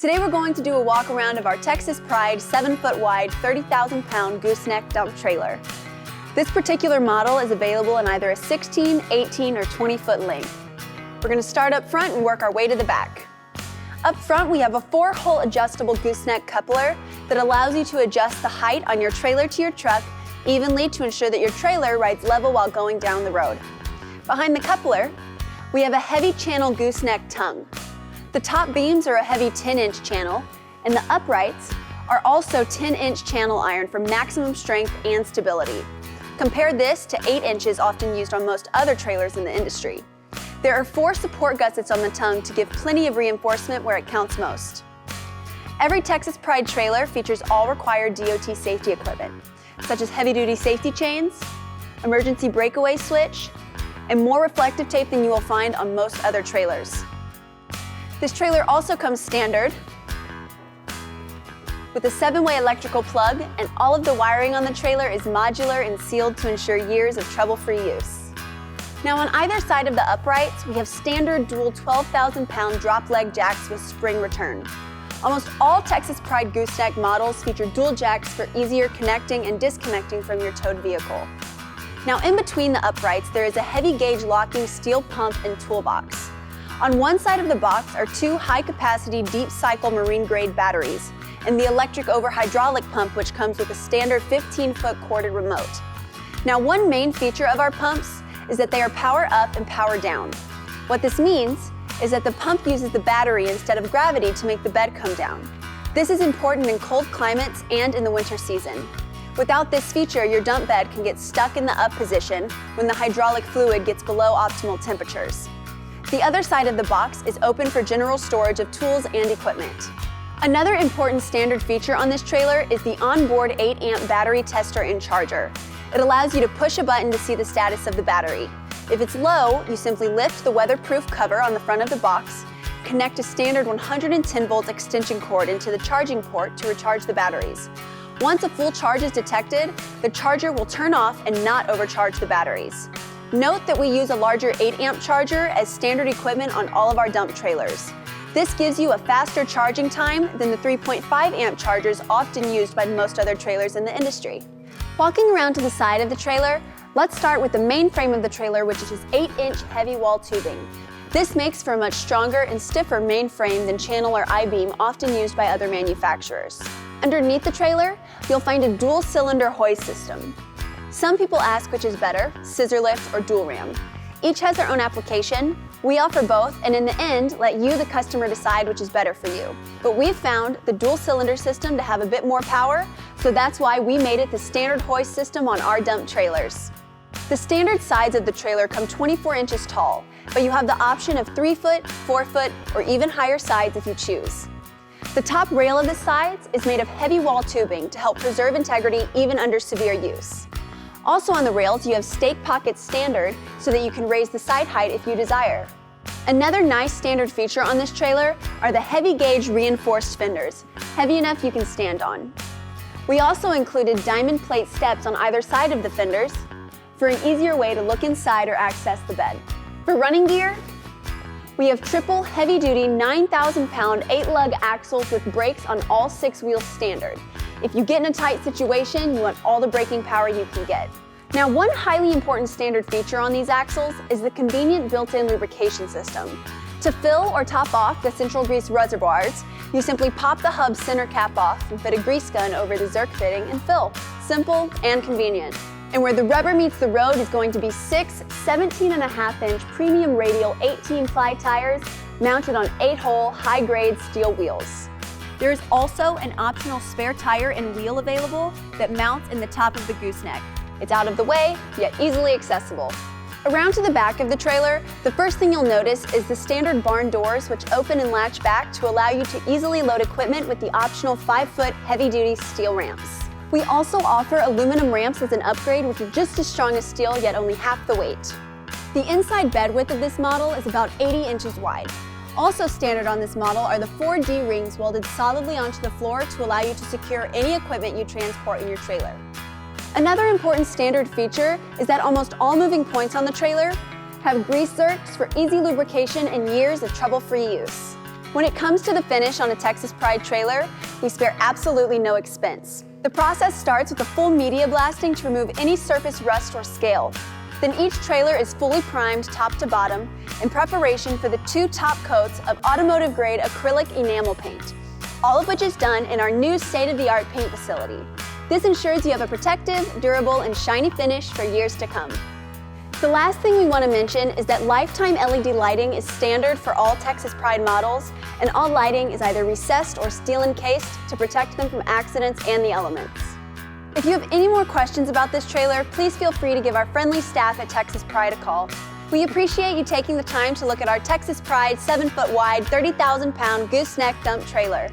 Today we're going to do a walk around of our Texas Pride 7-foot wide, 30,000-pound gooseneck dump trailer. This particular model is available in either a 16, 18, or 20-foot length. We're going to start up front and work our way to the back. Up front we have a 4-hole adjustable gooseneck coupler that allows you to adjust the height on your trailer to your truck evenly to ensure that your trailer rides level while going down the road. Behind the coupler, we have a heavy channel gooseneck tongue. The top beams are a heavy 10-inch channel, and the uprights are also 10-inch channel iron for maximum strength and stability. Compare this to 8 inches often used on most other trailers in the industry. There are 4 support gussets on the tongue to give plenty of reinforcement where it counts most. Every Texas Pride trailer features all required DOT safety equipment, such as heavy-duty safety chains, emergency breakaway switch, and more reflective tape than you will find on most other trailers. This trailer also comes standard with a 7-way electrical plug, and all of the wiring on the trailer is modular and sealed to ensure years of trouble-free use. Now on either side of the uprights, we have standard dual 12,000-pound drop leg jacks with spring return. Almost all Texas Pride gooseneck models feature dual jacks for easier connecting and disconnecting from your towed vehicle. Now in between the uprights, there is a heavy gauge locking steel pump and toolbox. On one side of the box are 2 high-capacity deep cycle marine grade batteries and the electric over hydraulic pump, which comes with a standard 15-foot corded remote. Now one main feature of our pumps is that they are power up and power down. What this means is that the pump uses the battery instead of gravity to make the bed come down. This is important in cold climates and in the winter season. Without this feature, your dump bed can get stuck in the up position when the hydraulic fluid gets below optimal temperatures. The other side of the box is open for general storage of tools and equipment. Another important standard feature on this trailer is the onboard 8-amp battery tester and charger. It allows you to push a button to see the status of the battery. If it's low, you simply lift the weatherproof cover on the front of the box, connect a standard 110-volt extension cord into the charging port to recharge the batteries. Once a full charge is detected, the charger will turn off and not overcharge the batteries. Note that we use a larger 8-amp charger as standard equipment on all of our dump trailers. This gives you a faster charging time than the 3.5-amp chargers often used by most other trailers in the industry. Walking around to the side of the trailer, let's start with the main frame of the trailer, which is 8-inch heavy wall tubing. This makes for a much stronger and stiffer main frame than channel or I-beam often used by other manufacturers. Underneath the trailer, you'll find a dual-cylinder hoist system. Some people ask which is better, scissor lift or dual ram. Each has their own application. We offer both, and in the end, let you, the customer, decide which is better for you. But we've found the dual-cylinder system to have a bit more power, so that's why we made it the standard hoist system on our dump trailers. The standard sides of the trailer come 24 inches tall, but you have the option of 3-foot, 4-foot, or even higher sides if you choose. The top rail of the sides is made of heavy wall tubing to help preserve integrity even under severe use. Also on the rails, you have stake pockets standard so that you can raise the side height if you desire. Another nice standard feature on this trailer are the heavy gauge reinforced fenders, heavy enough you can stand on. We also included diamond plate steps on either side of the fenders for an easier way to look inside or access the bed. For running gear, we have triple heavy-duty 9,000-pound 8-lug axles with brakes on all 6 wheels standard. If you get in a tight situation, you want all the braking power you can get. Now, one highly important standard feature on these axles is the convenient built-in lubrication system. To fill or top off the central grease reservoirs, you simply pop the hub center cap off and fit a grease gun over the Zerk fitting and fill. Simple and convenient. And where the rubber meets the road is going to be 6 17.5-inch premium radial 18-ply tires mounted on 8-hole high-grade steel wheels. There is also an optional spare tire and wheel available that mounts in the top of the gooseneck. It's out of the way, yet easily accessible. Around to the back of the trailer, the first thing you'll notice is the standard barn doors, which open and latch back to allow you to easily load equipment with the optional 5-foot heavy-duty steel ramps. We also offer aluminum ramps as an upgrade, which are just as strong as steel, yet only half the weight. The inside bed width of this model is about 80 inches wide. Also standard on this model are the 4 D-rings welded solidly onto the floor to allow you to secure any equipment you transport in your trailer. Another important standard feature is that almost all moving points on the trailer have grease zerks for easy lubrication and years of trouble-free use. When it comes to the finish on a Texas Pride trailer, we spare absolutely no expense. The process starts with a full media blasting to remove any surface rust or scale. Then each trailer is fully primed top to bottom in preparation for the 2 top coats of automotive-grade acrylic enamel paint, all of which is done in our new state-of-the-art paint facility. This ensures you have a protective, durable, and shiny finish for years to come. The last thing we want to mention is that lifetime LED lighting is standard for all Texas Pride models, and all lighting is either recessed or steel encased to protect them from accidents and the elements. If you have any more questions about this trailer, please feel free to give our friendly staff at Texas Pride a call. We appreciate you taking the time to look at our Texas Pride 7-foot wide, 30,000-pound gooseneck dump trailer.